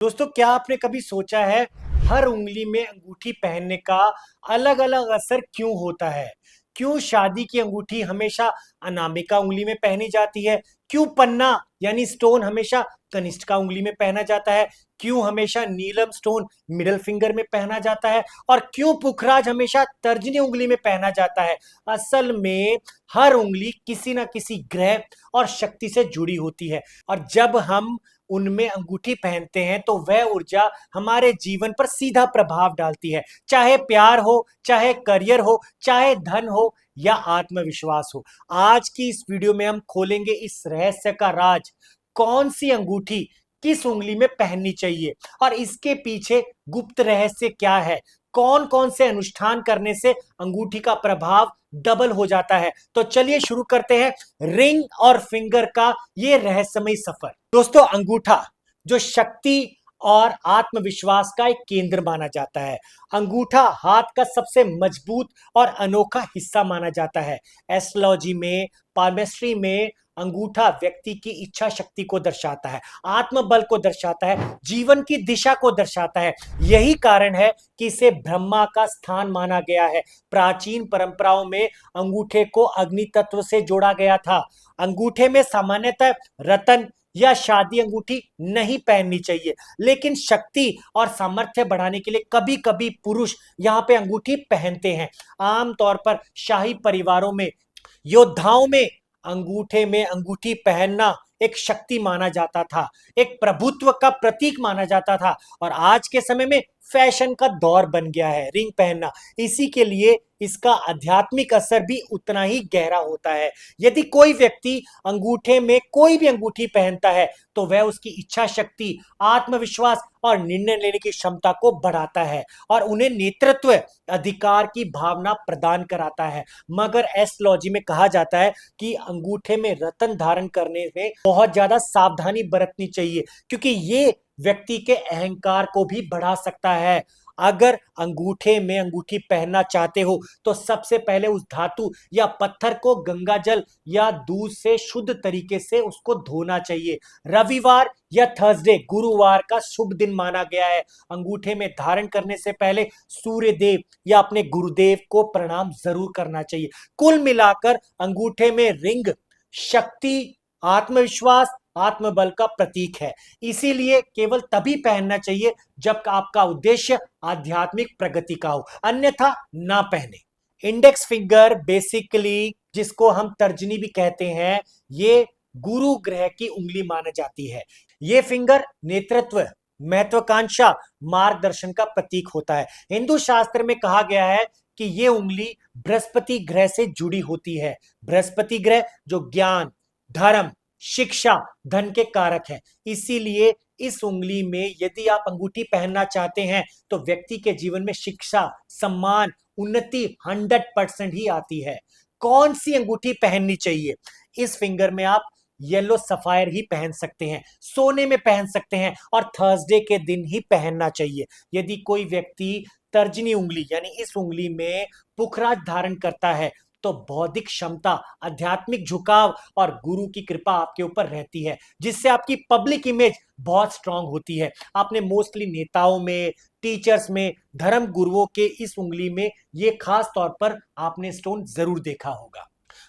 दोस्तों, क्या आपने कभी सोचा है हर उंगली में अंगूठी पहनने का अलग अलग असर क्यों होता है? क्यों शादी की अंगूठी हमेशा अनामिका उंगली में पहनी जाती है? क्यों पन्ना यानी स्टोन हमेशा कनिष्ठिका उंगली में पहना जाता है? क्यों हमेशा नीलम स्टोन मिडल फिंगर में पहना जाता है? और क्यों पुखराज हमेशा तर्जनी उंगली में पहना जाता है? असल में हर उंगली किसी ना किसी ग्रह और शक्ति से जुड़ी होती है, और जब हम उनमें अंगूठी पहनते हैं तो वह ऊर्जा हमारे जीवन पर सीधा प्रभाव डालती है। चाहे प्यार हो, चाहे करियर हो, चाहे धन हो या आत्मविश्वास हो। आज की इस वीडियो में हम खोलेंगे इस रहस्य का राज। कौन सी अंगूठी किस उंगली में पहननी चाहिए और इसके पीछे गुप्त रहस्य क्या है? कौन कौन से अनुष्ठान करने से अंगूठी का प्रभाव डबल हो जाता है? तो चलिए शुरू करते हैं रिंग और फिंगर का ये रहस्यमय सफर। दोस्तों, अंगूठा जो शक्ति और आत्मविश्वास का एक केंद्र माना जाता है। अंगूठा हाथ का सबसे मजबूत और अनोखा हिस्सा माना जाता है। एस्ट्रोलॉजी में, पाल्मेस्ट्री में अंगूठा व्यक्ति की इच्छा शक्ति को दर्शाता है, आत्मबल को दर्शाता है, जीवन की दिशा को दर्शाता है। यही कारण है कि इसे ब्रह्मा का स्थान माना गया है। प्राचीन परंपराओं में अंगूठे को अग्नि तत्व से जोड़ा गया था। अंगूठे में सामान्यतः रतन या शादी अंगूठी नहीं पहननी चाहिए, लेकिन शक्ति और सामर्थ्य बढ़ाने के लिए कभी कभी पुरुष यहाँ पे अंगूठी पहनते हैं। आमतौर पर शाही परिवारों में, योद्धाओं में अंगूठे में अंगूठी पहनना एक शक्ति माना जाता था, एक प्रभुत्व का प्रतीक माना जाता था, और आज के समय में फैशन का दौर बन गया है रिंग पहनना। इसी के लिए इसका आध्यात्मिक असर भी उतना ही गहरा होता है। यदि कोई व्यक्ति अंगूठे में कोई भी अंगूठी पहनता है तो वह उसकी इच्छा शक्ति, आत्मविश्वास और निर्णय लेने की क्षमता को बढ़ाता है और उन्हें नेतृत्व अधिकार की भावना प्रदान कराता है। मगर एस्ट्रोलॉजी में कहा जाता है कि अंगूठे में रत्न धारण करने में बहुत ज्यादा सावधानी बरतनी चाहिए, क्योंकि ये व्यक्ति के अहंकार को भी बढ़ा सकता है। अगर अंगूठे में अंगूठी पहनना चाहते हो तो सबसे पहले उस धातु या पत्थर को गंगा जल या दूध से शुद्ध तरीके से उसको धोना चाहिए। रविवार या थर्सडे, गुरुवार का शुभ दिन माना गया है। अंगूठे में धारण करने से पहले सूर्य देव या अपने गुरुदेव को प्रणाम जरूर करना चाहिए। कुल मिलाकर अंगूठे में रिंग शक्ति, आत्मविश्वास, आत्मबल का प्रतीक है। इसीलिए केवल तभी पहनना चाहिए जब आपका उद्देश्य आध्यात्मिक प्रगति का हो, अन्यथा ना पहने। इंडेक्स फिंगर बेसिकली, जिसको हम तर्जनी भी कहते हैं, ये गुरु ग्रह की उंगली मानी जाती है। ये फिंगर नेतृत्व, महत्वाकांक्षा, मार्गदर्शन का प्रतीक होता है। हिंदू शास्त्र में कहा गया है कि ये उंगली बृहस्पति ग्रह से जुड़ी होती है। बृहस्पति ग्रह जो ज्ञान, धर्म, शिक्षा, धन के कारक है। इसीलिए इस उंगली में यदि आप अंगूठी पहनना चाहते हैं तो व्यक्ति के जीवन में शिक्षा, सम्मान, उन्नति 100% ही आती है। कौन सी अंगूठी पहननी चाहिए? इस फिंगर में आप येलो सफायर ही पहन सकते हैं, सोने में पहन सकते हैं, और थर्सडे के दिन ही पहनना चाहिए। यदि कोई व्यक्ति तर्जनी उंगली यानी इस उंगली में पुखराज धारण करता है तो बौद्धिक क्षमता, आध्यात्मिक झुकाव और गुरु की कृपा आपके ऊपर रहती है, जिससे आपकी पब्लिक इमेज बहुत स्ट्रांग होती है। आपने मोस्टली नेताओं में, टीचर्स में, धर्म गुरुओं के इस उंगली में ये खास तौर पर आपने स्टोन जरूर देखा होगा।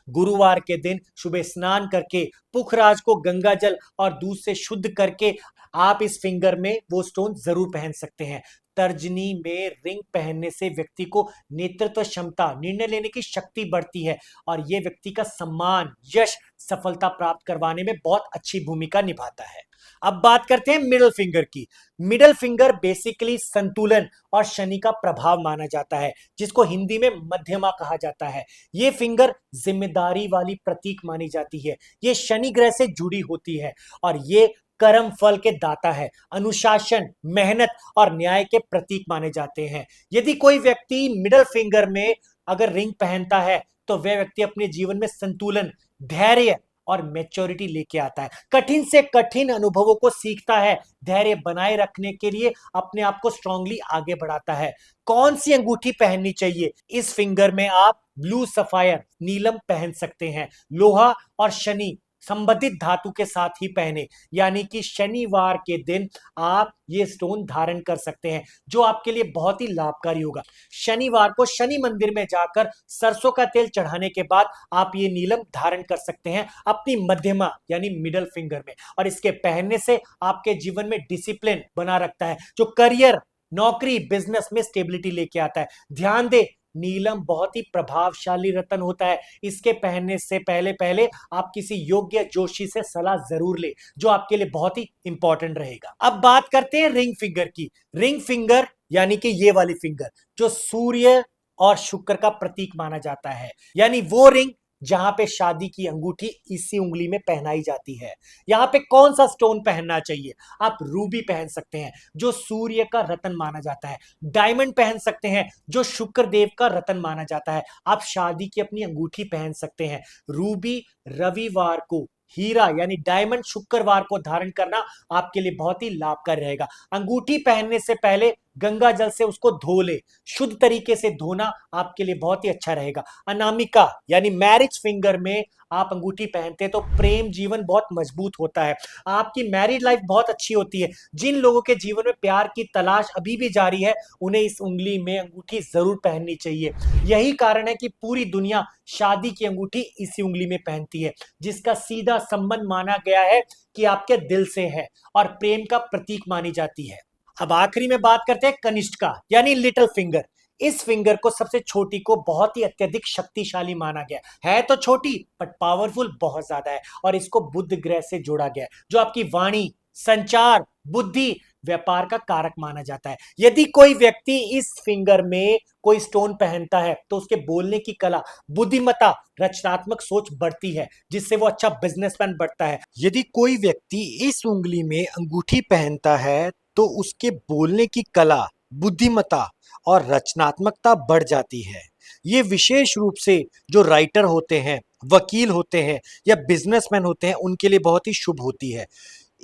गुरुवार के दिन सुबह स्नान करके पुखराज को गंगा जल और दूध से शुद्ध करके आप इस फिंगर में वो स्टोन जरूर पहन सकते हैं। तर्जनी में रिंग पहनने से व्यक्ति को नेतृत्व क्षमता, निर्णय लेने की शक्ति बढ़ती है, और ये व्यक्ति का सम्मान, यश, सफलता प्राप्त करवाने में बहुत अच्छी भूमिका निभाता है। अब बात करते हैं मिडिल फिंगर की। मिडिल फिंगर बेसिकली संतुलन और शनि का प्रभाव माना जाता है, जिसको हिंदी में मध्यमा कहा जाता है। ये फिंगर जिम्मेदारी वाली प्रतीक मानी जाती है। ये शनि ग्रह से जुड़ी होती है और ये कर्म फल के दाता है। अनुशासन, मेहनत और न्याय के प्रतीक माने जाते हैं। यदि कोई व्यक्ति मिडिल फिंगर में अगर रिंग पहनता है तो वह व्यक्ति अपने जीवन में संतुलन, धैर्य और मैच्योरिटी लेके आता है। कठिन से कठिन अनुभवों को सीखता है, धैर्य बनाए रखने के लिए अपने आप को स्ट्रांगली आगे बढ़ाता है। कौन सी अंगूठी पहननी चाहिए? इस फिंगर में आप ब्लू सफायर, नीलम पहन सकते हैं। लोहा और शनि संबंधित धातु के साथ ही पहने, यानी कि शनिवार के दिन आप ये स्टोन धारण कर सकते हैं, जो आपके लिए बहुत ही लाभकारी होगा। शनिवार को शनि मंदिर में जाकर सरसों का तेल चढ़ाने के बाद आप ये नीलम धारण कर सकते हैं अपनी मध्यमा यानी मिडल फिंगर में, और इसके पहनने से आपके जीवन में डिसिप्लिन बना रखता है, जो करियर, नौकरी, बिजनेस में स्टेबिलिटी लेके आता है। ध्यान दे, नीलम बहुत ही प्रभावशाली रत्न होता है। इसके पहनने से पहले पहले आप किसी योग्य जोशी से सलाह जरूर ले, जो आपके लिए बहुत ही इंपॉर्टेंट रहेगा। अब बात करते हैं रिंग फिंगर की। रिंग फिंगर यानी कि ये वाली फिंगर जो सूर्य और शुक्र का प्रतीक माना जाता है, यानी वो रिंग जहां पे शादी की अंगूठी इसी उंगली में पहनाई जाती है। यहां पे कौन सा स्टोन पहनना चाहिए? आप रूबी पहन सकते हैं, जो सूर्य का रत्न माना जाता है। डायमंड पहन सकते हैं, जो शुक्र देव का रत्न माना जाता है। आप शादी की अपनी अंगूठी पहन सकते हैं। रूबी रविवार को, हीरा यानी डायमंड शुक्रवार को धारण करना आपके लिए बहुत ही लाभकारी रहेगा। अंगूठी पहनने से पहले गंगा जल से उसको धो ले। शुद्ध तरीके से धोना आपके लिए बहुत ही अच्छा रहेगा। अनामिका यानी मैरिज फिंगर में आप अंगूठी पहनते हैं तो प्रेम जीवन बहुत मजबूत होता है, आपकी मैरिड लाइफ बहुत अच्छी होती है। जिन लोगों के जीवन में प्यार की तलाश अभी भी जारी है, उन्हें इस उंगली में अंगूठी जरूर पहननी चाहिए। यही कारण है कि पूरी दुनिया शादी की अंगूठी इसी उंगली में पहनती है, जिसका सीधा संबंध माना गया है कि आपके दिल से है और प्रेम का प्रतीक मानी जाती है। अब आखिरी में बात करते हैं कनिष्ठा यानी लिटिल फिंगर। इस फिंगर को, सबसे छोटी को, बहुत ही अत्यधिक शक्तिशाली माना गया है। तो छोटी बट पावरफुल बहुत ज्यादा है, और इसको बुध ग्रह से जोड़ा गया है, जो आपकी वाणी, संचार, बुद्धि, व्यापार का कारक माना जाता है। यदि कोई व्यक्ति इस फिंगर में कोई स्टोन पहनता है तो उसके बोलने की कला, बुद्धिमत्ता, रचनात्मक सोच बढ़ती है, जिससे वो अच्छा बिजनेसमैन बनता है। यदि कोई व्यक्ति इस उंगली में अंगूठी पहनता है तो उसके बोलने की कला, बुद्धिमत्ता और रचनात्मकता बढ़ जाती है। ये विशेष रूप से जो राइटर होते हैं, वकील होते हैं या बिजनेसमैन होते हैं, उनके लिए बहुत ही शुभ होती है।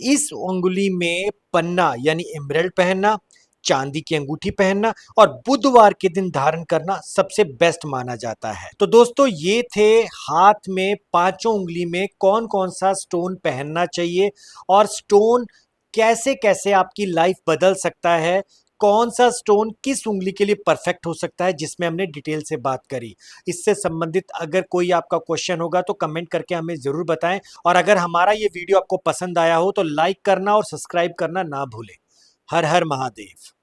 इस उंगली में पन्ना यानी एमराल्ड पहनना, चांदी की अंगूठी पहनना और बुधवार के दिन धारण करना सबसे बेस्ट माना जाता है। तो दोस्तों, ये थे हाथ में पांचों उंगली में कौन कौन सा स्टोन पहनना चाहिए और स्टोन कैसे कैसे आपकी लाइफ बदल सकता है, कौन सा स्टोन किस उंगली के लिए परफेक्ट हो सकता है, जिसमें हमने डिटेल से बात करी। इससे संबंधित अगर कोई आपका क्वेश्चन होगा तो कमेंट करके हमें जरूर बताएं, और अगर हमारा ये वीडियो आपको पसंद आया हो तो लाइक करना और सब्सक्राइब करना ना भूलें। हर हर महादेव।